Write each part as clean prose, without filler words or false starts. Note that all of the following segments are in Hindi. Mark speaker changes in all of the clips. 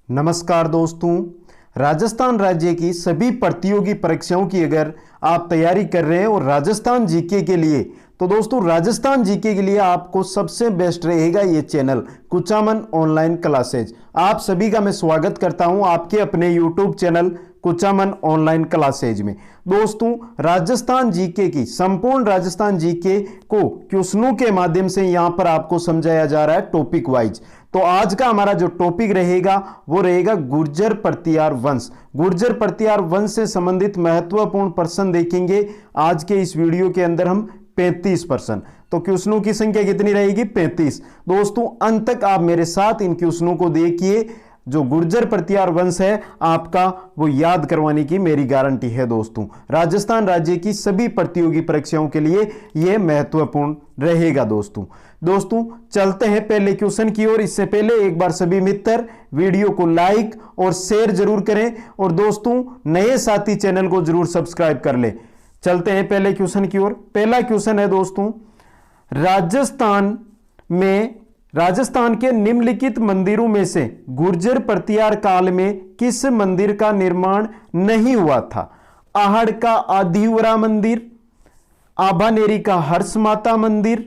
Speaker 1: नमस्कार दोस्तों, राजस्थान राज्य की सभी प्रतियोगी परीक्षाओं की अगर आप तैयारी कर रहे हैं और राजस्थान जीके के लिए, तो दोस्तों राजस्थान जीके के लिए आपको सबसे बेस्ट रहेगा ये चैनल कुचामन ऑनलाइन क्लासेज। आप सभी का मैं स्वागत करता हूं आपके अपने YouTube channel Kuchaman online classes में। दोस्तों राजस्थान जीके की संपूर्ण राजस्थान जीके को क्वेश्चनों के माध्यम से यहां पर आपको समझाया जा रहा है टॉपिक वाइज। तो आज का हमारा जो टॉपिक रहेगा वो रहेगा गुर्जर प्रतिहार वंश। गुर्जर प्रतिहार वंश से संबंधित महत्वपूर्ण प्रश्न देखेंगे आज के इस वीडियो के अंदर हम 35 प्रश्न। तो क्वेश्चनों की संख्या कितनी रहेगी? 35। दोस्तों अंत तक आप मेरे साथ इन क्वेश्चनों को देखिए। जो गुर्जर प्रतिहार वंश है आपका वो याद करवाने की मेरी गारंटी है। दोस्तों राजस्थान राज्य की सभी प्रतियोगी परीक्षाओं के लिए यह महत्वपूर्ण रहेगा। दोस्तों चलते हैं पहले क्वेश्चन की ओर। इससे पहले एक बार सभी मित्र वीडियो को लाइक और शेयर जरूर करें और दोस्तों नए साथी चैनल को जरूर सब्सक्राइब कर ले। चलते हैं पहले क्वेश्चन की ओर। पहला क्वेश्चन है दोस्तों, राजस्थान के निम्नलिखित मंदिरों में से गुर्जर प्रतिहार काल में किस मंदिर का निर्माण नहीं हुआ था? आहड़ का आदिवरा मंदिर, आभानेरी का हर्ष माता मंदिर,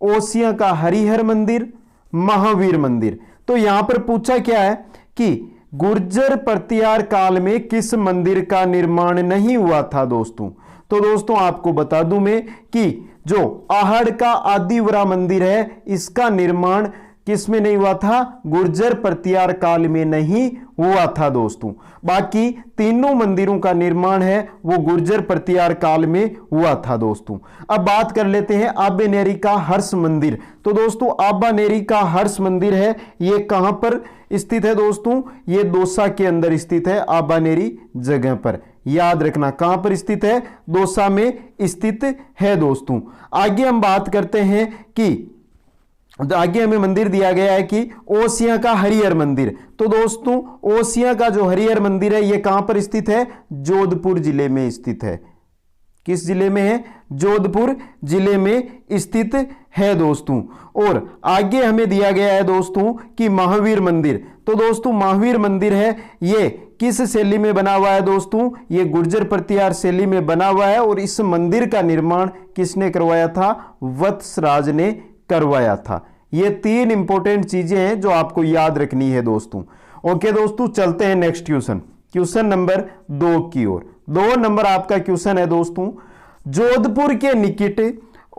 Speaker 1: ओसिया का हरिहर मंदिर, महावीर मंदिर। तो यहां पर पूछा क्या है कि गुर्जर प्रतिहार काल में किस मंदिर का निर्माण नहीं हुआ था दोस्तों। तो दोस्तों आपको बता दूं मैं कि जो आहड़ का आदिवरा मंदिर है इसका निर्माण किस में नहीं हुआ था? गुर्जर प्रतिहार काल में नहीं हुआ था दोस्तों। बाकी तीनों मंदिरों का निर्माण है वो गुर्जर प्रतिहार काल में हुआ था दोस्तों। अब बात कर लेते हैं आभानेरी का हर्ष मंदिर। तो दोस्तों आभानेरी का हर्ष मंदिर है ये कहां पर स्थित है दोस्तों? ये दौसा के अंदर स्थित है। आभानेरी जगह पर याद रखना कहां पर स्थित है? दौसा में स्थित है दोस्तों। आगे हम बात करते हैं कि आगे हमें मंदिर दिया गया है कि ओसिया का हरिहर मंदिर। तो दोस्तों ओसिया का जो हरिहर मंदिर है ये कहां पर स्थित है? जोधपुर जिले में स्थित है। किस जिले में है? जोधपुर जिले में स्थित है दोस्तों। और आगे हमें दिया गया है दोस्तों कि महावीर मंदिर। तो दोस्तों महावीर मंदिर है ये किस शैली में बना हुआ है दोस्तों? ये गुर्जर प्रतिहार शैली में बना हुआ है और इस मंदिर का निर्माण किसने करवाया था? वत्सराज ने करवाया था। ये तीन इंपॉर्टेंट चीजें हैं जो आपको याद रखनी है दोस्तों। ओके दोस्तों चलते हैं नेक्स्ट क्वेश्चन नंबर 2 की ओर। 2 नंबर आपका क्वेश्चन है दोस्तों, जोधपुर के निकट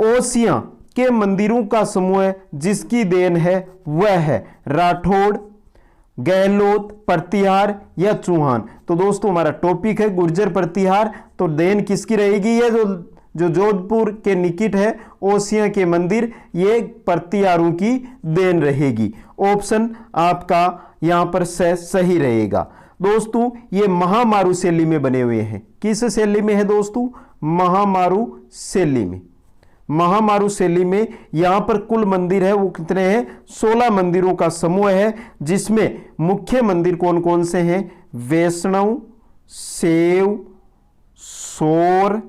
Speaker 1: ओसिया के मंदिरों का समूह जिसकी देन है वह है राठौड़, गहलोत, प्रतिहार या चौहान। तो दोस्तों हमारा टॉपिक है गुर्जर प्रतिहार। तो देन किसकी रहेगी? ये जो जोधपुर के निकट है ओसिया के मंदिर ये प्रतिहारों की देन रहेगी। ऑप्शन आपका यहां पर सही रहेगा। दोस्तों ये महामारू शैली में बने हुए हैं। किस शैली में है दोस्तों? महामारू शैली में। महामारू शैली में यहां पर कुल मंदिर है वो कितने हैं? 16 मंदिरों का समूह है जिसमें मुख्य मंदिर कौन कौन से हैं? वैष्णव, शैव, सौर,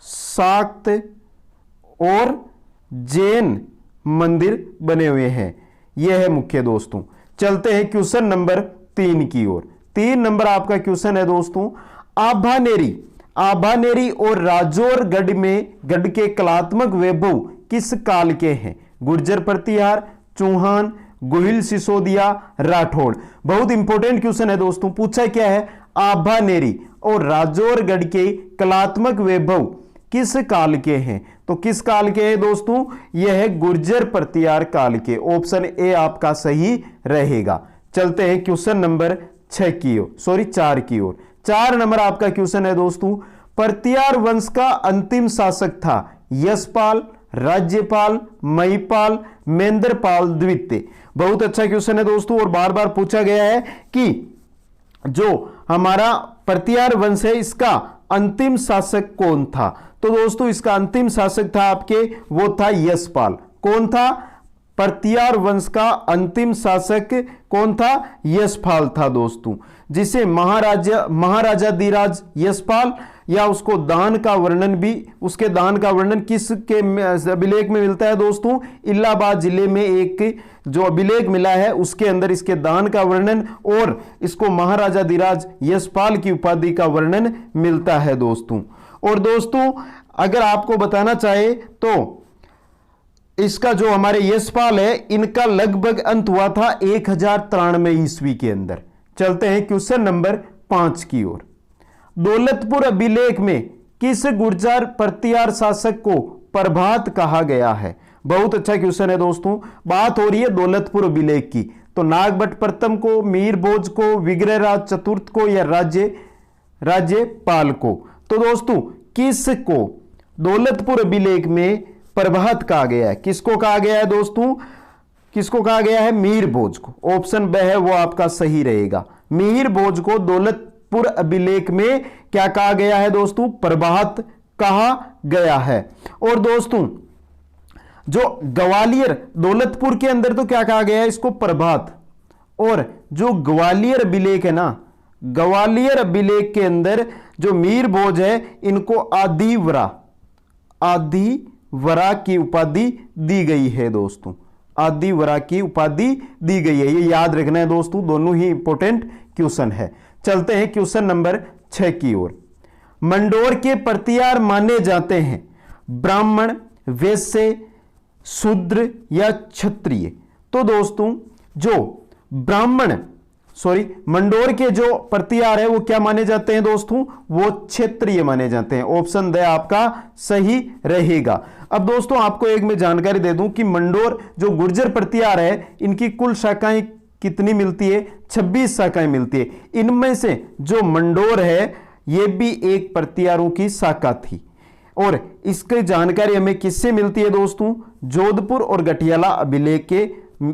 Speaker 1: शाक्त और जैन मंदिर बने हुए हैं। यह है मुख्य दोस्तों। चलते हैं क्वेश्चन नंबर 3 की ओर। 3 नंबर आपका क्वेश्चन है दोस्तों, आभानेरी और राजौरगढ़ के कलात्मक वैभव किस काल के हैं? गुर्जर प्रतिहार, चौहान, गोहिल, सिसोदिया, राठौड़। बहुत इंपॉर्टेंट क्वेश्चन है दोस्तों। पूछा क्या है? आभानेरी और राजौरगढ़ के कलात्मक वैभव किस काल के हैं? तो किस काल के हैं दोस्तों? यह है गुर्जर प्रतिहार काल के। ऑप्शन ए आपका सही रहेगा। चलते हैं क्वेश्चन नंबर 4 की ओर। 4 नंबर आपका क्वेश्चन है दोस्तों, प्रतिहार वंश का अंतिम शासक था यशपाल, राज्यपाल, महिपाल, महेंद्रपाल द्वितीय। बहुत अच्छा क्वेश्चन है दोस्तों और बार बार पूछा गया है कि जो हमारा प्रतिहार वंश है इसका अंतिम शासक कौन था? तो दोस्तों इसका अंतिम शासक था आपके वो था यशपाल। कौन था? प्रतिहार वंश का अंतिम शासक कौन था? यशपाल था दोस्तों, जिसे महाराजाधिराज यशपाल या उसको दान का वर्णन भी, उसके दान का वर्णन किसके अभिलेख में मिलता है दोस्तों? इलाहाबाद जिले में एक जो अभिलेख मिला है उसके अंदर इसके दान का वर्णन और इसको महाराजा धीराज यशपाल की उपाधि का वर्णन मिलता है दोस्तों। और दोस्तों अगर आपको बताना चाहे तो इसका जो हमारे यशपाल है इनका लगभग अंत हुआ था 1093 ईस्वी के अंदर। चलते हैं क्वेश्चन नंबर 5 की ओर। दौलतपुर अभिलेख में किस गुर्जर प्रतिहार शासक को प्रभात कहा गया है? बहुत अच्छा क्वेश्चन है दोस्तों। बात हो रही है दौलतपुर अभिलेख की, तो नागभट्ट प्रथम को, मीर भोज को, विग्रहराज चतुर्थ को या राज्यपाल को? तो दोस्तों किस को दौलतपुर अभिलेख में प्रभात कहा गया है? किसको कहा गया है दोस्तों? किसको कहा गया है? मीर भोज को। ऑप्शन ब है वो आपका सही रहेगा। मीर भोज को दौलतपुर अभिलेख में क्या कहा गया है दोस्तों? प्रभात कहा गया है। और दोस्तों जो ग्वालियर, दौलतपुर के अंदर तो क्या कहा गया है इसको? प्रभात। और जो ग्वालियर अभिलेख है ना, ग्वालियर अभिलेख के अंदर जो मीर भोज है इनको आदिवरा की उपाधि दी गई है दोस्तों। आदिवरा की उपाधि दी गई है, ये याद रखना है दोस्तों, दोनों ही इंपॉर्टेंट क्वेश्चन है। चलते हैं क्वेश्चन नंबर 6 की ओर। मंडोर के प्रतिहार माने जाते हैं ब्राह्मण, वैश्य, शूद्र या क्षत्रिय? तो दोस्तों जो मंडोर के जो प्रतिहार है वो क्या माने जाते हैं दोस्तों? वो क्षेत्रीय माने जाते हैं। ऑप्शन द आपका सही रहेगा। अब दोस्तों आपको एक मैं जानकारी दे दूं कि मंडोर जो गुर्जर प्रतिहार है इनकी कुल शाखाएं कितनी मिलती है? 26 शाखाएं मिलती है। इनमें से जो मंडोर है ये भी एक प्रतिहारों की शाखा थी। और इसकी जानकारी हमें किससे मिलती है दोस्तों? जोधपुर और गठियाला अभिलेख के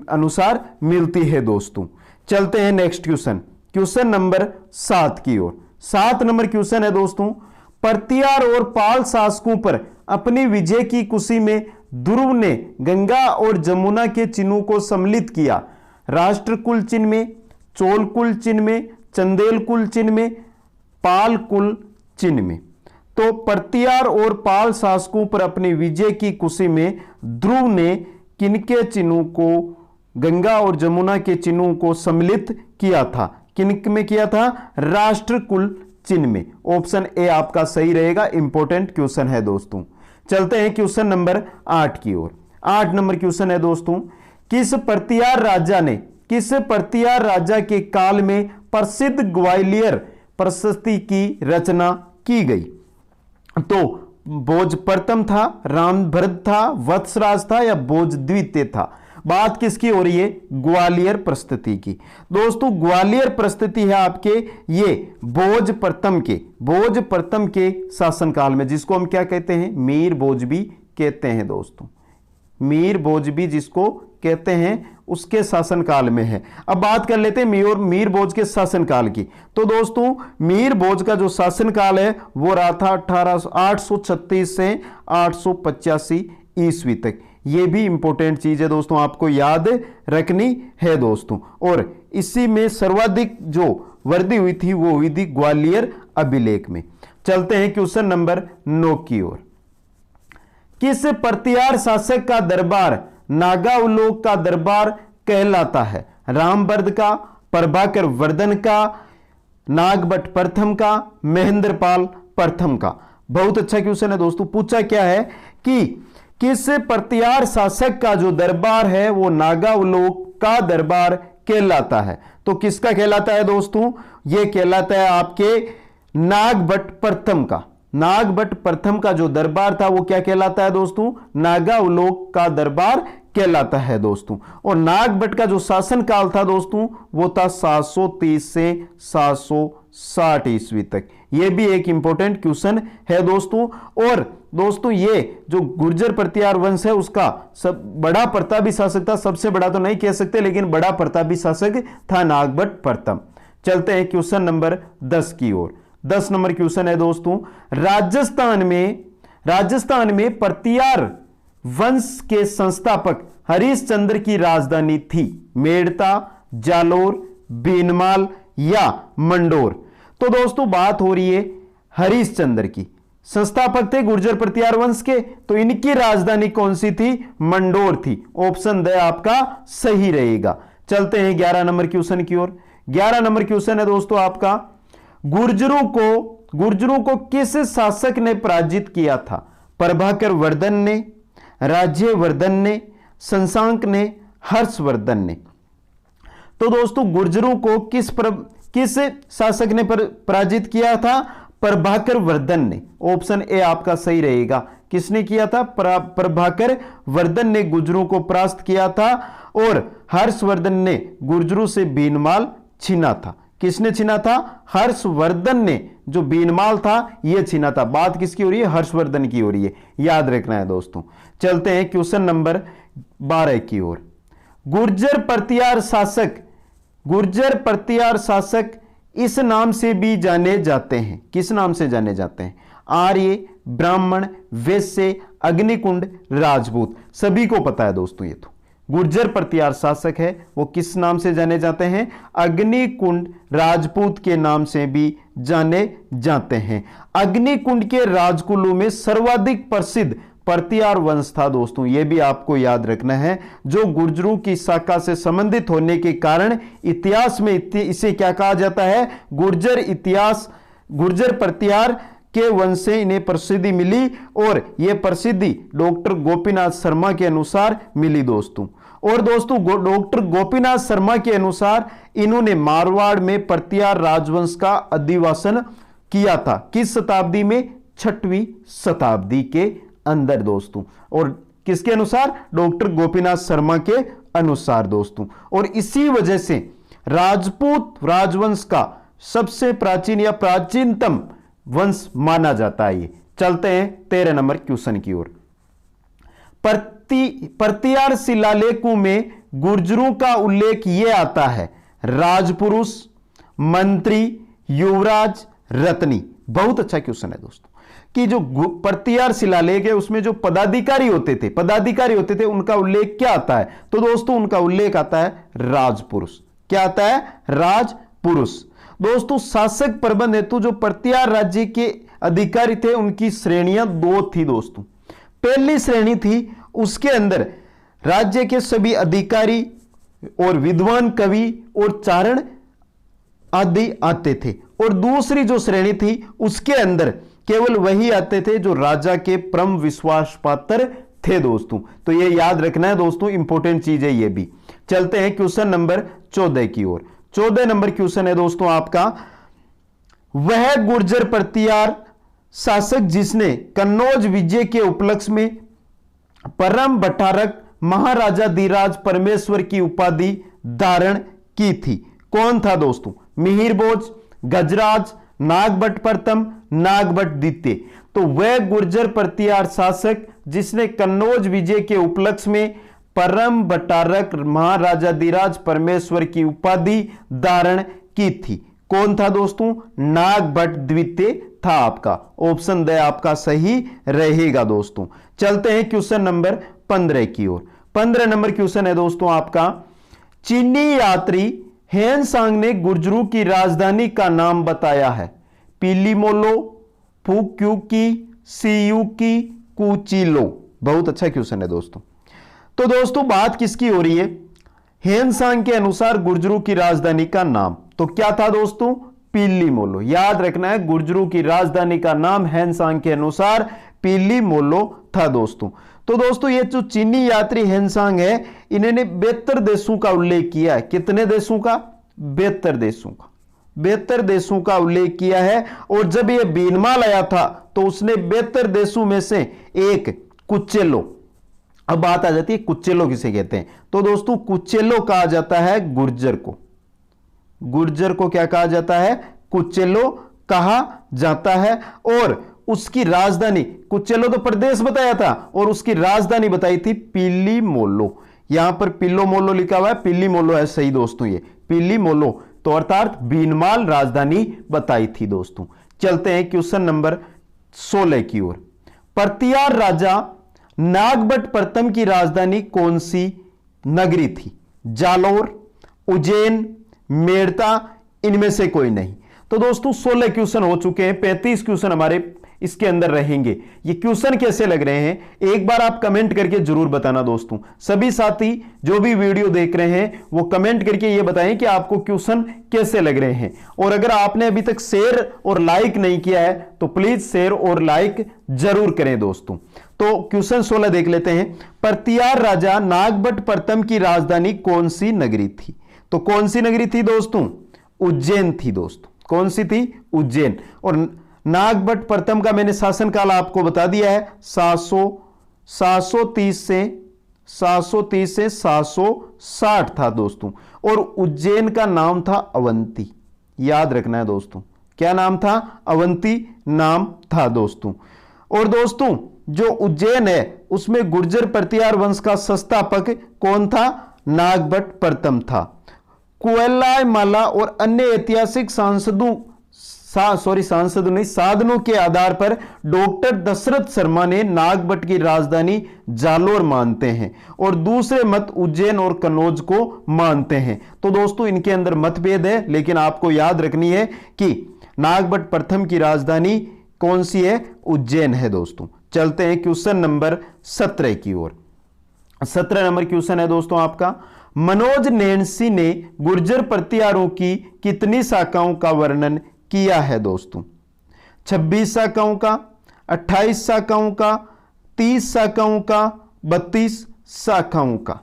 Speaker 1: अनुसार मिलती है दोस्तों। चलते हैं नेक्स्ट क्वेश्चन, क्वेश्चन नंबर 7 की ओर। 7 नंबर क्वेश्चन है दोस्तों, प्रतिहार और पाल शासकों पर अपनी विजय की खुशी में ध्रुव ने गंगा और जमुना के चिन्हों को सम्मिलित किया। राष्ट्र कुल चिन्ह में, चोल कुल चिन्ह में, चंदेल कुल चिन्ह में, पाल कुल चिन्ह में। तो प्रतिहार और पाल शासकों पर अपनी विजय की खुशी में ध्रुव ने किनके चिन्हों को, गंगा और जमुना के चिन्हों को सम्मिलित किया था? किन में किया था? राष्ट्र कुल चिन्ह में। ऑप्शन ए आपका सही रहेगा। इंपॉर्टेंट क्वेश्चन है दोस्तों। चलते हैं क्वेश्चन नंबर 8 की ओर। 8 नंबर क्वेश्चन है दोस्तों, किस प्रतिहार राजा के काल में प्रसिद्ध ग्वालियर प्रशस्ति की रचना की गई? तो भोज प्रथम था, रामभद्र था, वत्सराज था या भोज द्वितीय था? बात किसकी हो रही है? ग्वालियर प्रस्तुति की। दोस्तों ग्वालियर प्रस्तुति है आपके ये भोज प्रथम के शासनकाल में, जिसको हम क्या कहते हैं? मीर भोज भी कहते हैं दोस्तों। मीर भोज भी जिसको कहते हैं उसके शासनकाल में है। अब बात कर लेते हैं मीर भोज के शासनकाल की। तो दोस्तों मीर भोज का जो शासनकाल है वो रहा था 836 से 885 ईस्वी तक। ये भी इंपॉर्टेंट चीज है दोस्तों, आपको याद रखनी है दोस्तों। और इसी में सर्वाधिक जो वृद्धि हुई थी वो हुई थी ग्वालियर अभिलेख में। चलते हैं क्वेश्चन नंबर 9 की ओर। किस प्रतिहार शासक का दरबार नागावलोक का दरबार कहलाता है? रामभद्र का, प्रभाकर वर्धन का, नागभट्ट प्रथम का, महेंद्रपाल प्रथम का? बहुत अच्छा क्वेश्चन है दोस्तों। पूछा क्या है कि किस प्रतिहार शासक का जो दरबार है वो नागावलोक का दरबार कहलाता है? तो किसका कहलाता है दोस्तों? ये कहलाता है आपके नागभट्ट प्रथम का। नागभट्ट प्रथम का जो दरबार था वो क्या कहलाता है दोस्तों? नागावलोक का दरबार कहलाता है दोस्तों। और नागभट्ट का जो शासन काल था दोस्तों वो था 730 से 760 ईस्वी तक। ये भी एक इंपॉर्टेंट क्वेश्चन है दोस्तों। और दोस्तों ये जो गुर्जर प्रतिहार वंश है उसका सब बड़ा प्रतापी शासक था, सबसे बड़ा तो नहीं कह सकते लेकिन बड़ा प्रतापी शासक था नागभट्ट प्रथम। चलते हैं क्वेश्चन नंबर 10 की ओर। 10 नंबर क्वेश्चन है दोस्तों, राजस्थान में प्रतिहार वंश के संस्थापक हरिश्चंद्र की राजधानी थी? मेड़ता, जालोर, बीनमाल या मंडोर? तो दोस्तों बात हो रही है हरिश्चंद्र की। संस्थापक थे गुर्जर प्रतिहार वंश के, तो इनकी राजधानी कौन सी थी? मंडोर थी। ऑप्शन द आपका सही रहेगा। चलते हैं 11 नंबर क्वेश्चन की ओर। 11 नंबर क्वेश्चन है दोस्तों आपका, गुर्जरों को किस शासक ने पराजित किया था? प्रभाकर वर्धन ने, राज्यवर्धन ने, शशांक ने, हर्षवर्धन ने। तो दोस्तों गुर्जरों को किस शासक ने पराजित किया था? प्रभाकर वर्धन ने। ऑप्शन ए आपका सही रहेगा। किसने किया था? प्रभाकर वर्धन ने गुर्जरों को परास्त किया था, और हर्षवर्धन ने गुर्जरों से बीनमाल छीना था। किसने छीना था? हर्षवर्धन ने जो बीनमाल था यह छीना था। बात किसकी हो रही है? हर्षवर्धन की हो रही है, याद रखना है दोस्तों। चलते हैं क्वेश्चन नंबर 12 की ओर। गुर्जर प्रतिहार शासक इस नाम से भी जाने जाते हैं। किस नाम से जाने जाते हैं? आर्य, ब्राह्मण, वैश्य, अग्निकुंड, राजपूत। सभी को पता है दोस्तों, ये तो गुर्जर प्रतिहार शासक है वो किस नाम से जाने जाते हैं? अग्निकुंड राजपूत के नाम से भी जाने जाते हैं। अग्निकुंड के राजकुलों में सर्वाधिक प्रसिद्ध प्रतिहार वंश था दोस्तों, यह भी आपको याद रखना है, जो गुर्जरों की शाखा से संबंधित होने के कारण इतिहास में इसे क्या कहा जाता है? गुर्जर प्रतिहार के वंश से इन्हें प्रसिद्धि मिली, और यह प्रसिद्धि डॉक्टर गोपीनाथ शर्मा के अनुसार मिली दोस्तों। और दोस्तों डॉक्टर गोपीनाथ शर्मा के अनुसार इन्होंने मारवाड़ में प्रतिहार राजवंश का अधिवासन किया था। किस शताब्दी में? 6वीं शताब्दी के अंदर दोस्तों। और किसके अनुसार? डॉक्टर गोपीनाथ शर्मा के अनुसार दोस्तों। और इसी वजह से राजपूत राजवंश का सबसे प्राचीन या प्राचीनतम वंश माना जाता है ये। चलते हैं 13 नंबर क्वेश्चन की ओर। प्रतिहार शिलालेखों में गुर्जरों का उल्लेख यह आता है: राजपुरुष, मंत्री, युवराज, रत्नी। बहुत अच्छा क्वेश्चन है दोस्तों, कि जो प्रतिहार शिलालेख है उसमें जो पदाधिकारी होते थे उनका उल्लेख क्या आता है? तो दोस्तों उनका उल्लेख आता है राजपुरुष। क्या आता है? राजपुरुष। दोस्तों शासक प्रबंध हेतु जो प्रतिहार राज्य के अधिकारी थे उनकी श्रेणियां 2 थी दोस्तों। पहली श्रेणी थी, उसके अंदर राज्य के सभी अधिकारी और विद्वान कवि और चारण आदि आते थे, और दूसरी जो श्रेणी थी उसके अंदर केवल वही आते थे जो राजा के परम विश्वास पात्र थे दोस्तों। तो ये याद रखना है दोस्तों, इंपॉर्टेंट चीज है ये भी। चलते हैं क्वेश्चन नंबर 14 की ओर। 14 नंबर क्वेश्चन है दोस्तों आपका, वह गुर्जर प्रतिहार शासक जिसने कन्नौज विजय के उपलक्ष्य में परम भट्टारक महाराजा धीराज परमेश्वर की उपाधि धारण की थी, कौन था दोस्तों? मिहिरभोज, गजराज, नागभट्ट प्रथम, नागभट्ट द्वितीय। तो वह गुर्जर प्रतिहार शासक जिसने कन्नौज विजय के उपलक्ष्य में परम भट्टारक महाराजा धीराज परमेश्वर की उपाधि धारण की थी, कौन था दोस्तों? नागभट्ट द्वितीय था आपका। ऑप्शन द आपका सही रहेगा दोस्तों। चलते हैं क्वेश्चन नंबर 15 की ओर। 15 नंबर क्वेश्चन है दोस्तों आपका, चीनी यात्री हेनसांग ने गुर्जरों की राजधानी का नाम बताया है। पीलीमोलो, फुक्यूकी, सियूकी, कुचिलो। बहुत अच्छा क्वेश्चन है दोस्तों। तो दोस्तों बात किसकी हो रही है? हेनसांग के अनुसार गुर्जरों की राजधानी का नाम तो क्या था दोस्तों? पीलीमोलो। याद रखना है, गुर्जरों की राजधानी का नाम हेनसांग के अनुसार पीलीमोलो था दोस्तों। तो दोस्तों ये जो चीनी यात्री हेनसांग है, इन्होंने 72 देशों का उल्लेख किया है। कितने देशों का? 72 देशों का। 72 देशों का उल्लेख किया है। और जब ये बीनमाल आया था तो उसने 72 देशों में से एक कुचेलो, अब बात आ जाती है कुचेलो किसे कहते हैं? तो दोस्तों कुचेलो कहा जाता है गुर्जर को। गुर्जर को क्या कहा जाता है? कुचेलो कहा जाता है। और उसकी राजधानी, कुचेलो तो प्रदेश बताया था और उसकी राजधानी बताई थी पीलीमोलो। यहां पर पिल्लोमोलो लिखा हुआ है, पीलीमोलो है सही दोस्तों, ये पीलीमोलो तो अर्थात बीनमाल राजधानी बताई थी दोस्तों। चलते हैं क्वेश्चन नंबर 16 की ओर। प्रतिहार राजा नागभट्ट प्रथम की राजधानी कौन सी नगरी थी? जालोर, उज्जैन, मेड़ता, इनमें से कोई नहीं। तो दोस्तों 16 क्वेश्चन हो चुके हैं, 35 क्वेश्चन हमारे इसके अंदर रहेंगे। ये क्वेश्चन कैसे लग रहे हैं एक बार आप कमेंट करके जरूर बताना दोस्तों। सभी साथी जो भी वीडियो देख रहे हैं वो कमेंट करके ये बताएं कि आपको क्वेश्चन कैसे लग रहे हैं। और अगर आपने अभी तक शेयर और लाइक नहीं किया है तो प्लीज शेयर और लाइक जरूर करें दोस्तों। तो क्वेश्चन 16 देख लेते हैं। पर्तियार राजा नागभट्ट प्रथम की राजधानी कौन सी नगरी थी? तो कौन सी नगरी थी दोस्तों? उज्जैन थी दोस्तों। कौन सी थी? उज्जैन। और नागभट्ट प्रथम का मैंने शासनकाल आपको बता दिया है, 730 से 760 था दोस्तों। और उज्जैन का नाम था अवंती, याद रखना है दोस्तों। क्या नाम था? अवंती नाम था दोस्तों। और दोस्तों जो उज्जैन है उसमें गुर्जर प्रतिहार वंश का संस्थापक कौन था? नागभट्ट प्रथम था। कुएला माला और अन्य ऐतिहासिक साधनों के आधार पर डॉक्टर दशरथ शर्मा ने नागभट्ट की राजधानी जालोर मानते हैं और दूसरे मत उज्जैन और कन्नौज को मानते हैं। तो दोस्तों इनके अंदर मतभेद है, लेकिन आपको याद रखनी है कि नागभट्ट प्रथम की राजधानी कौन सी है? उज्जैन है दोस्तों। चलते हैं क्वेश्चन नंबर 17 की ओर। 17 नंबर क्वेश्चन है दोस्तों आपका। मनोज नैन्सी ने गुर्जर प्रतिहारों की कितनी शाखाओं का वर्णन किया है दोस्तों? 26 शाखाओं का, 28 शाखाओं का, 30 शाखाओं का, 32 शाखाओं का।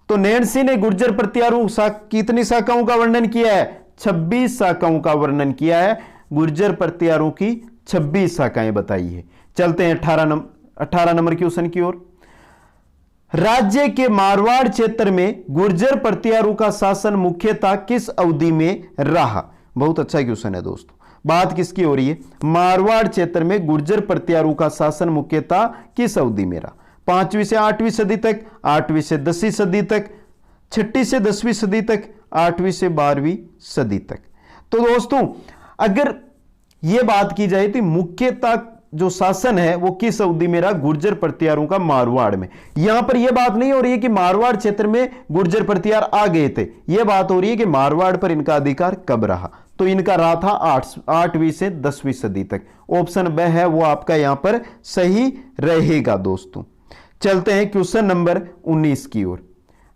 Speaker 1: तो नैन्सी ने गुर्जर प्रतिहारों कितनी शाखाओं का वर्णन किया है? 26 शाखाओं का वर्णन किया है। गुर्जर प्रतिहारों की 26 शाखाएं बताई है। चलते हैं 18 नंबर क्वेश्चन की ओर। राज्य के मारवाड़ क्षेत्र में गुर्जर प्रतिहारों का शासन मुख्यतः किस अवधि में रहा? बहुत अच्छा क्वेश्चन है दोस्तों। बात किसकी हो रही है? मारवाड़ क्षेत्र में गुर्जर प्रतिहारों का शासन मुख्यतः किस अवधि में रहा? 5वीं से 8वीं सदी तक, 8वीं से 10वीं सदी तक, 6ठी से 10वीं सदी तक, 8वीं से 12वीं सदी तक। तो दोस्तों अगर यह बात की जाए तो मुख्यतः जो शासन है वो किस अवधि में रहा? गुर्जर प्रतिहारों का मारवाड़ में। यहां पर यह बात नहीं हो रही है कि मारवाड़ क्षेत्र में गुर्जर प्रतिहार आ गए थे, यह बात हो रही है कि मारवाड़ पर इनका अधिकार कब रहा। तो इनका रहा था 8वीं से 10वीं सदी तक। ऑप्शन ब है वो आपका यहां पर सही रहेगा दोस्तों। चलते हैं क्वेश्चन नंबर 19 की ओर।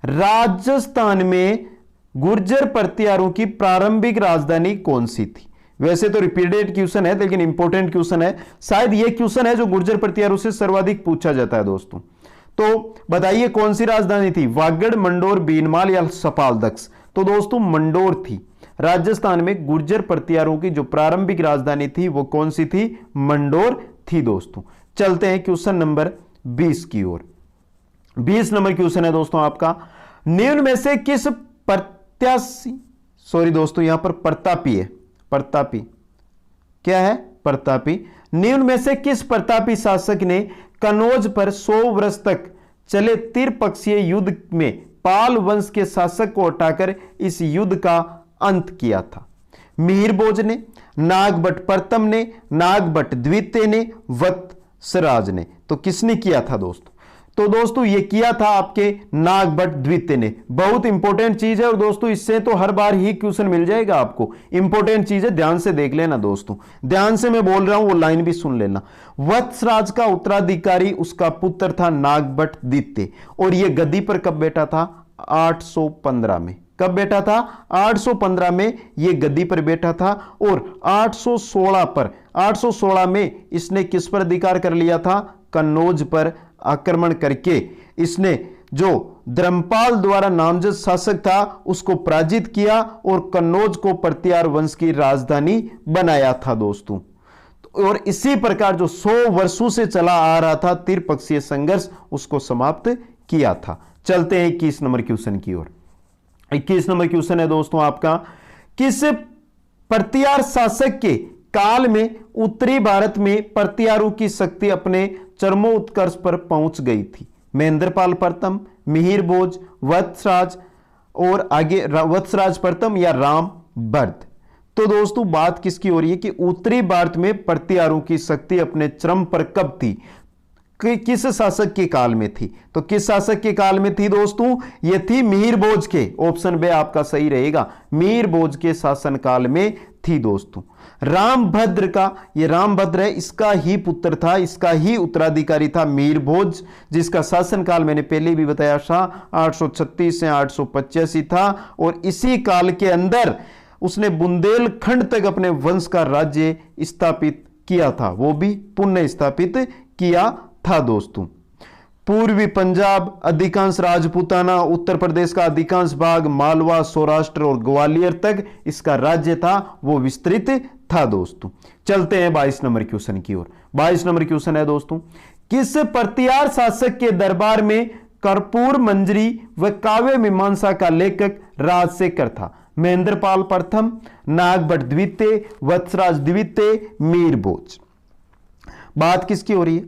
Speaker 1: राजस्थान में गुर्जर प्रतिहारों की प्रारंभिक राजधानी कौन सी थी? वैसे तो रिपीटेड क्वेश्चन है लेकिन इंपॉर्टेंट क्वेश्चन है। शायद यह क्वेश्चन है जो गुर्जर प्रतिहारों से सर्वाधिक पूछा जाता है दोस्तों। तो बताइए कौन सी राजधानी थी? वागड़, मंडोर, बीनमाल या सपालदक्ष? तो दोस्तों मंडोर थी। राजस्थान में गुर्जर प्रतिहारों की जो प्रारंभिक राजधानी थी वो कौन सी थी? मंडोर थी दोस्तों। चलते हैं क्वेश्चन नंबर 20 की ओर। 20 नंबर क्वेश्चन है दोस्तों आपका। निम्न में से किस दोस्तों यहां पर प्रतापी है, प्रतापी क्या है? प्रतापी। निम्न में से किस प्रतापी शासक ने कन्नौज पर 100 वर्ष तक चले त्रिपक्षीय युद्ध में पाल वंश के शासक को हटाकर इस युद्ध का अंत किया था? मिहिर भोज ने, नागभट्ट प्रथम ने, नागभट्ट द्वितीय ने, वत्सराज ने? तो किसने किया था दोस्तों? तो दोस्तों ये किया था आपके नागभट्ट द्वितीय ने। बहुत इंपॉर्टेंट चीज है और दोस्तों इससे तो हर बार ही क्वेश्चन मिल जाएगा आपको। इंपॉर्टेंट चीज है, ध्यान से देख लेना दोस्तों। ध्यान से मैं बोल रहा हूं वो लाइन भी सुन लेना। वत्सराज का उत्तराधिकारी उसका पुत्र था नागभट्ट द्वितीय और यह गद्दी पर कब बैठा था? 815 में। कब बैठा था? 815 में यह गद्दी पर बैठा था। और 816 में इसने किस पर अधिकार कर लिया था? कन्नौज पर आक्रमण करके इसने जो धर्मपाल द्वारा नामजद शासक था उसको पराजित किया और कन्नौज को प्रतिहार वंश की राजधानी बनाया था दोस्तों। और इसी प्रकार जो 100 वर्षों से चला आ रहा था त्रिपक्षीय संघर्ष उसको समाप्त किया था। चलते हैं 21 नंबर क्वेश्चन की ओर। 21 नंबर क्वेश्चन है दोस्तों आपका। किस प्रतिहार शासक के काल में उत्तरी भारत में प्रतिहारों की शक्ति अपने चरमोत्कर्ष पर पहुंच गई थी? महेंद्रपाल प्रथम, मिहिर भोज, वत्सराज और आगे वत्सराज प्रथम या रामभद्र? तो दोस्तों बात किसकी हो रही है कि उत्तरी भारत में प्रतिहारों की शक्ति अपने चरम पर कब थी? किस शासक के काल में थी? तो किस शासक के काल में थी दोस्तों? ये थी मिहिर भोज के, ऑप्शन बे आपका सही रहेगा, मिहिर भोज के शासन काल में थी दोस्तों। रामभद्र का, ये रामभद्र है, इसका ही पुत्र था, इसका ही उत्तराधिकारी था मिहिर भोज, जिसका शासनकाल मैंने पहले भी बताया था 836 से 885 था। और इसी काल के अंदर उसने बुंदेलखंड तक अपने वंश का राज्य स्थापित किया था, वो भी पुनः स्थापित किया था दोस्तों। पूर्वी पंजाब अधिकांश राजपूताना, उत्तर प्रदेश का अधिकांश भाग, मालवा, सौराष्ट्र और ग्वालियर तक इसका राज्य था, वो विस्तृत था दोस्तों। चलते हैं 22 नंबर क्वेश्चन की ओर। 22 नंबर क्वेश्चन है दोस्तों, किस प्रतिहार शासक के दरबार में कर्पूर मंजरी व काव्य मीमांसा का लेखक राजशेखर था? महेंद्रपाल प्रथम, नागभट्ट द्वितीय, वत्सराज द्वितीय, मिहिर भोज। बात किसकी हो रही है?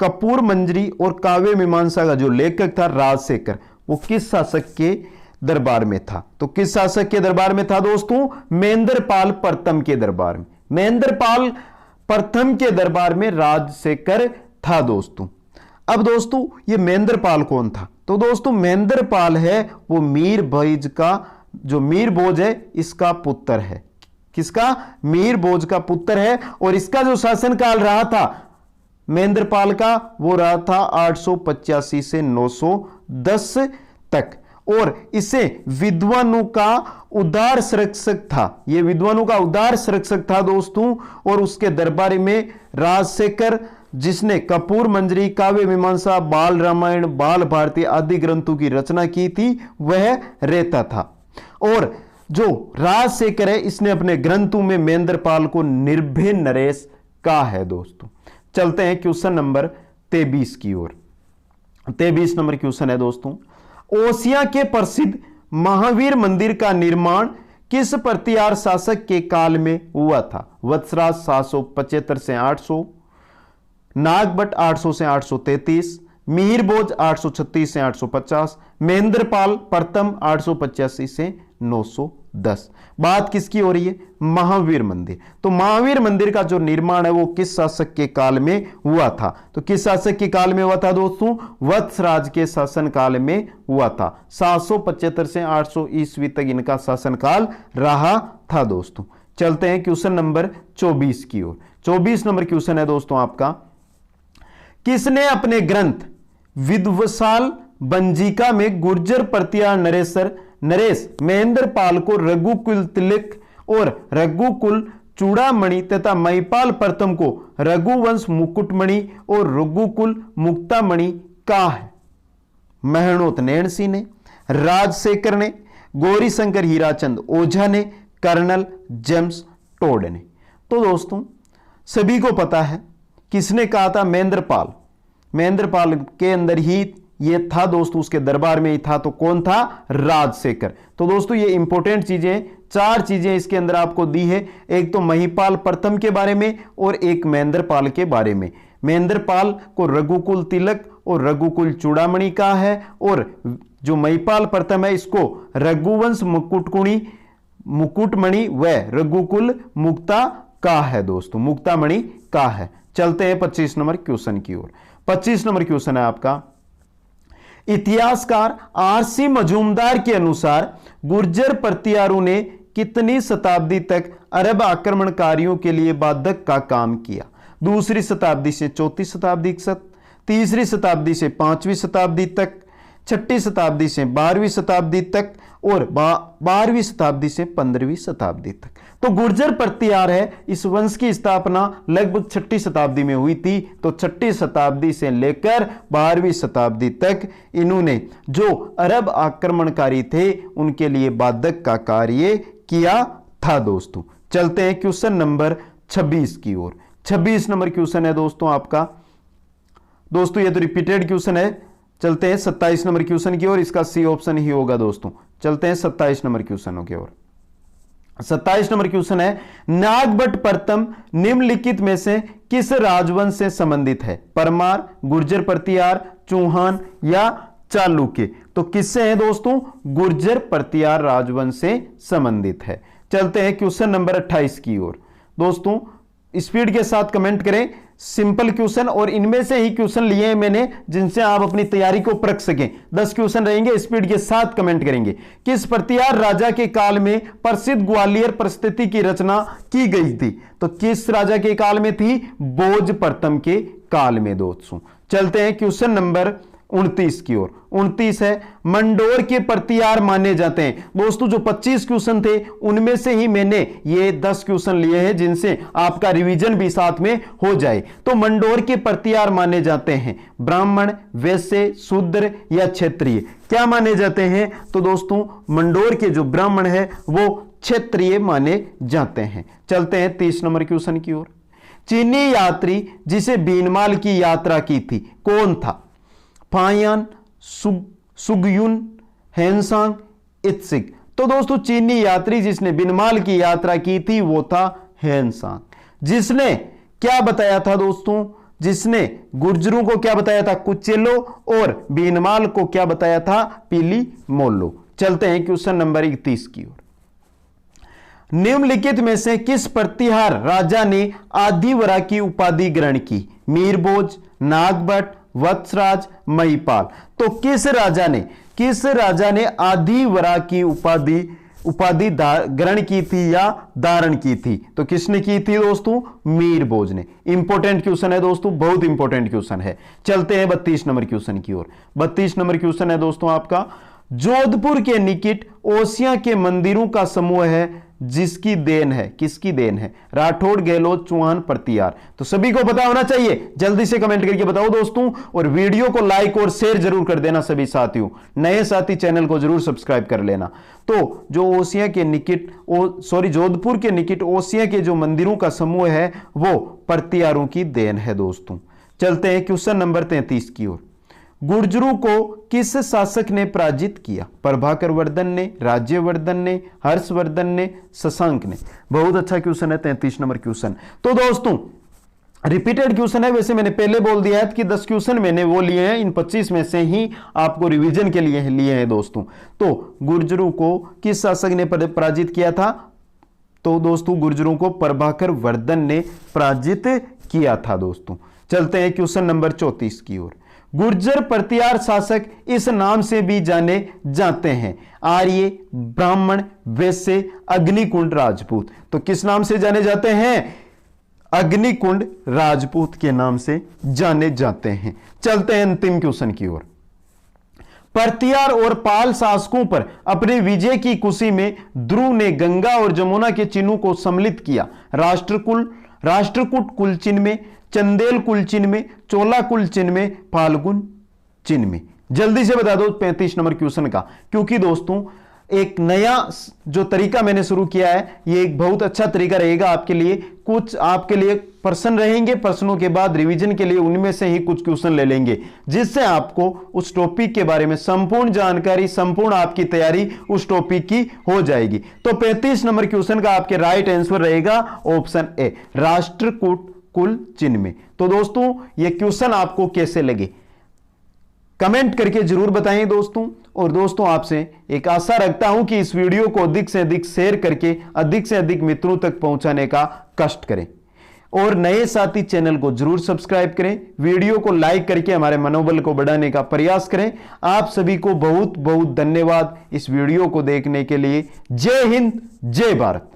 Speaker 1: कर्पूर मंजरी और काव्य मीमांसा का जो लेखक था राजशेखर, वो किस शासक के दरबार में था? तो किस शासक के दरबार में था दोस्तों? महेंद्रपाल प्रथम के दरबार में। महेंद्रपाल प्रथम के दरबार में राजशेखर था दोस्तों। अब दोस्तों ये महेंद्रपाल कौन था? तो दोस्तों महेंद्रपाल है वो मिहिर भोज का, जो मिहिर भोज है इसका पुत्र है। किसका? मिहिर भोज का पुत्र है। और इसका जो शासनकाल रहा था महेंद्रपाल का, वो रहा था 885 से 910 तक। और इसे विद्वानों का उदार संरक्षक था, ये विद्वानों का उदार संरक्षक था दोस्तों। और उसके दरबार में राजशेखर, जिसने कर्पूर मंजरी, काव्य मीमांसा, बाल रामायण, बाल भारती आदि ग्रंथों की रचना की थी, वह रहता था। और जो राजशेखर है इसने अपने ग्रंथों में महेंद्रपाल को निर्भय नरेश कहा है दोस्तों। चलते हैं क्वेश्चन नंबर 23 की ओर। 23 नंबर क्वेश्चन है दोस्तों, ओसिया के प्रसिद्ध महावीर मंदिर का निर्माण किस प्रतिहार शासक के काल में हुआ था? वत्सराज 775 से 800, नागभट्ट 800 से 833, मिहिर भोज 836 से 850, महेंद्रपाल प्रथम 885 से 910। बात किसकी हो रही है? महावीर मंदिर। तो महावीर मंदिर का जो निर्माण है वो किस शासक के काल में हुआ था? तो किस शासक के काल में हुआ था दोस्तों? वत्सराज के शासन काल में हुआ था। 775 से 800 ईस्वी तक इनका शासनकाल रहा था दोस्तों। चलते हैं क्वेश्चन नंबर 24 की ओर। 24 नंबर क्वेश्चन है दोस्तों आपका, किसने अपने ग्रंथ विद्वशाल बंजिका में गुर्जर प्रतिहार नरेश महेंद्रपाल को रघुकुल तिलक और रघुकुल चूड़ामणि तथा महिपाल प्रथम को रघुवंश मुकुटमणि और रघुकुल मुक्तामणि कहा है? महणोत नैण सिंह ने, राजशेखर ने, गौरीशंकर हीराचंद ओझा ने, कर्नल जेम्स टोड ने। तो दोस्तों सभी को पता है किसने कहा था? महेंद्रपाल। महेंद्रपाल के अंदर ही ये था दोस्तों, उसके दरबार में ही था। तो कौन था? राजशेखर। तो दोस्तों ये इंपॉर्टेंट चीजें, 4 चीजें इसके अंदर आपको दी है। एक तो महिपाल प्रथम के बारे में और एक महेंद्रपाल के बारे में। महेंद्रपाल को रघुकुल तिलक और रघुकुल चूड़ामणि कहा है, और जो महिपाल प्रथम है इसको रघुवंश मुकुटमणि व रघुकुल मुक्ता कहा है दोस्तों, मुक्तामणि कहा है। चलते हैं 25 नंबर क्वेश्चन की ओर। 25 नंबर क्वेश्चन है आपका, इतिहासकार आरसी मजूमदार के अनुसार गुर्जर प्रतिहारों ने कितनी शताब्दी तक अरब आक्रमणकारियों के लिए बाधक का काम किया? 2री शताब्दी से 4वीं शताब्दी तक, 3री शताब्दी से 5वीं शताब्दी तक, 6ठी शताब्दी से 12वीं शताब्दी तक और 12वीं शताब्दी से 15वीं शताब्दी तक। तो गुर्जर प्रतिहार है, इस वंश की स्थापना लगभग 6ठी शताब्दी में हुई थी। तो 6ठी शताब्दी से लेकर 12वीं शताब्दी तक इन्होंने जो अरब आक्रमणकारी थे उनके लिए बाधक का कार्य किया था दोस्तों। चलते हैं क्वेश्चन नंबर 26 की ओर। 26 नंबर क्वेश्चन है दोस्तों आपका, दोस्तों ये तो रिपीटेड क्वेश्चन है। चलते हैं 27 नंबर क्वेश्चन की ओर, इसका सी ऑप्शन ही होगा दोस्तों। चलते हैं 27 नंबर क्वेश्चन की ओर। 27 नंबर क्वेश्चन है, नागभट्ट प्रथम निम्नलिखित में से किस राजवंश से संबंधित है? परमार, गुर्जर प्रतिहार, चौहान या चालुक्य? तो किससे है दोस्तों? गुर्जर प्रतिहार राजवंश से संबंधित है। चलते हैं क्वेश्चन नंबर 28 की ओर। दोस्तों स्पीड के साथ कमेंट करें, सिंपल क्वेश्चन और इनमें से ही क्वेश्चन लिए हैं मैंने जिनसे आप अपनी तैयारी को परख सकें। 10 क्वेश्चन रहेंगे, स्पीड के साथ कमेंट करेंगे। किस प्रतिहार राजा के काल में प्रसिद्ध ग्वालियर परिस्थिति की रचना की गई थी? तो किस राजा के काल में थी? भोज प्रथम के काल में दोस्तों। चलते हैं क्वेश्चन नंबर 29 की ओर। 29 है, मंडोर के प्रतिहार माने जाते हैं। दोस्तों जो 25 क्वेश्चन थे उनमें से ही मैंने ये 10 क्वेश्चन लिए हैं जिनसे आपका रिवीजन भी साथ में हो जाए। तो मंडोर के प्रतिहार माने जाते हैं ब्राह्मण, वैश्य, शूद्र या क्षत्रिय। क्या माने जाते हैं? तो दोस्तों मंडोर के जो ब्राह्मण है वो क्षत्रिय माने जाते हैं। चलते हैं 30 नंबर क्वेश्चन की ओर। चीनी यात्री जिसे बीनमाल की यात्रा की थी कौन था? Fa Hien, Sung Yun, Hiuen Tsang, I Tsing. तो दोस्तों चीनी यात्री जिसने बिनमाल की यात्रा की थी वो था हेनसांग। जिसने क्या बताया था दोस्तों? जिसने गुर्जरों को क्या बताया था? कुचेलो, और बीनमाल को क्या बताया था? पीली मोल्लो। चलते हैं क्वेश्चन नंबर 31 की ओर। निम्नलिखित में से किस प्रतिहार राजा ने आदिवरा की उपाधि ग्रहण की? मीरभोज, नागभट्ट, वत्सराज, महिपाल। तो किस राजा ने आदिवरा की उपाधि ग्रहण की थी या धारण की थी? तो किसने की थी दोस्तों? मीरभोज ने। इंपॉर्टेंट क्वेश्चन है दोस्तों, बहुत इंपॉर्टेंट क्वेश्चन है। चलते हैं 32 नंबर क्वेश्चन की ओर। 32 नंबर क्वेश्चन है दोस्तों आपका, जोधपुर के निकट ओसिया के मंदिरों का समूह है जिसकी देन है, किसकी देन है? राठौड़, गहलोत, चौहान, प्रतिहार। तो सभी को पता होना चाहिए, जल्दी से कमेंट करके बताओ दोस्तों, और वीडियो को लाइक और शेयर जरूर कर देना सभी साथियों। नए साथी चैनल को जरूर सब्सक्राइब कर लेना। तो जो ओसिया के निकट जोधपुर के निकट ओसिया के जो मंदिरों का समूह है वो प्रतिहारों की देन है दोस्तों। चलते हैं क्वेश्चन नंबर 33 की ओर। गुर्जरों को किस शासक ने पराजित किया? प्रभाकर वर्धन ने, राज्यवर्धन ने, हर्षवर्धन ने, शशांक ने। बहुत अच्छा क्वेश्चन है 33 नंबर क्वेश्चन। तो दोस्तों रिपीटेड क्वेश्चन है, वैसे मैंने पहले बोल दिया है कि 10 क्वेश्चन मैंने वो लिए हैं, इन 25 में से ही आपको रिवीजन के लिए लिए हैं दोस्तों। तो गुर्जरों को किस शासक ने पराजित किया था? तो दोस्तों गुर्जरों को प्रभाकर वर्धन ने पराजित किया था दोस्तों। चलते हैं क्वेश्चन नंबर 34 की ओर। गुर्जर प्रतिहार शासक इस नाम से भी जाने जाते हैं? आर्य, ब्राह्मण, वैश्य, अग्निकुंड, राजपूत। तो किस नाम से जाने जाते हैं? अग्निकुंड राजपूत के नाम से जाने जाते हैं। चलते हैं अंतिम क्वेश्चन की ओर। प्रतिहार और पाल शासकों पर अपने विजय की खुशी में ध्रुव ने गंगा और जमुना के चिन्हों को सम्मिलित किया। राष्ट्रकूट कुल चिन्ह में, चंदेल कुल चिन्ह में, चोला कुल चिन्ह में, फाल्गुन चिन्ह में। जल्दी से बता दो 35 नंबर क्वेश्चन का, क्योंकि दोस्तों एक नया जो तरीका मैंने शुरू किया है ये एक बहुत अच्छा तरीका रहेगा आपके लिए। कुछ आपके लिए प्रश्न रहेंगे, प्रश्नों के बाद रिवीजन के लिए उनमें से ही कुछ क्वेश्चन ले लेंगे, जिससे आपको उस टॉपिक के बारे में संपूर्ण जानकारी, संपूर्ण आपकी तैयारी उस टॉपिक की हो जाएगी। तो 35 नंबर क्वेश्चन का आपके राइट आंसर रहेगा ऑप्शन ए, राष्ट्रकूट कुल चिन्ह में। तो दोस्तों ये क्वेश्चन आपको कैसे लगे कमेंट करके जरूर बताएं दोस्तों। और दोस्तों आपसे एक आशा रखता हूं कि इस वीडियो को अधिक से अधिक शेयर करके अधिक से अधिक मित्रों तक पहुंचाने का कष्ट करें, और नए साथी चैनल को जरूर सब्सक्राइब करें, वीडियो को लाइक करके हमारे मनोबल को बढ़ाने का प्रयास करें। आप सभी को बहुत बहुत धन्यवाद इस वीडियो को देखने के लिए। जय हिंद, जय भारत।